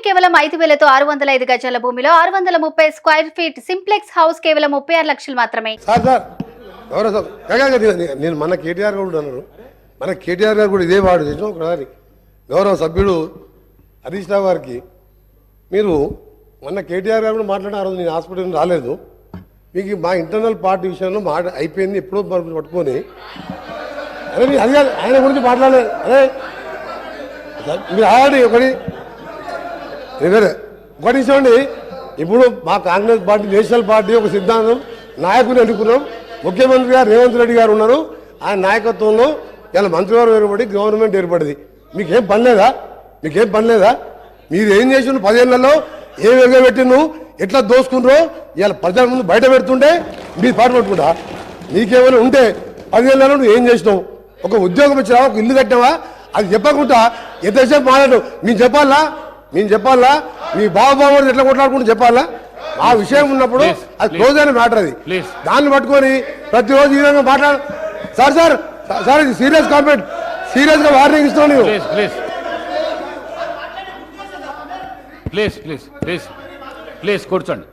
కేవలం 5,000తో 605 గజాల భూమిలో 630 స్క్వేర్ ఫీట్ సింప్లెక్స్ హౌస్ కేవలం 36 లక్షలు మాత్రమే. నేను మన కేటీఆర్ గారు అన్నారు, మన కేటీఆర్ గారు కూడా ఇదే వాడు చేసిన ఒకసారి గౌరవ సభ్యుడు హరీష్ రావు గారికి మీరు మొన్న కేటీఆర్ గారు కూడా మాట్లాడిన రోజు నేను హాస్పిటల్ రాలేదు, మీకు మా ఇంటర్నల్ పార్టీ విషయంలో మాట అయిపోయింది ఎప్పుడో పట్టుకొని అదే మీరు అది ఆయన గురించి మాట్లాడలేదు. అదే మీరు ఆల్రెడీ ఒకటి చూడండి, ఇప్పుడు మా కాంగ్రెస్ పార్టీ నేషనల్ పార్టీ ఒక సిద్ధాంతం నాయకుని ఎన్నుకున్నాం, ముఖ్యమంత్రి గారు రేవంత్ రెడ్డి గారు ఉన్నారు, ఆయన నాయకత్వంలో ఇలా మంత్రివర్గం ఏర్పడి గవర్నమెంట్ ఏర్పడింది. మీకేం పని లేదా? మీకేం పని లేదా? మీరు ఏం చేసిన 10 ఏళ్లలో ఏం ఎగబెట్టిను, ఎట్లా దోసుకున్నారో ఇలా ప్రజల ముందు బయట పెడుతుంటే మీరు పాటు పట్టుకుంటా. నీకేమైనా ఉంటే 10 ఏళ్లలో నువ్వు ఏం చేసినావు? ఒక ఉద్యోగం వచ్చినావా, ఒక ఇల్లు కట్టినావా? అది చెప్పకుండా ఎంతసేపు మాట్లాడు. మేము చెప్పాలా మీ బావబాబు ఎట్లా కొట్లాడుకుంటూ చెప్పాలా? ఆ విషయం ఉన్నప్పుడు అది క్లోజ్ అయిన మ్యాటర్. అది దాన్ని పట్టుకొని ప్రతిరోజు ఈ విధంగా మాట్లాడు. సార్ ఇది సీరియస్ కామెంట్, సీరియస్ గా వార్నింగ్ ఇస్తున్నాను. ప్లీజ్ కూర్చోండి.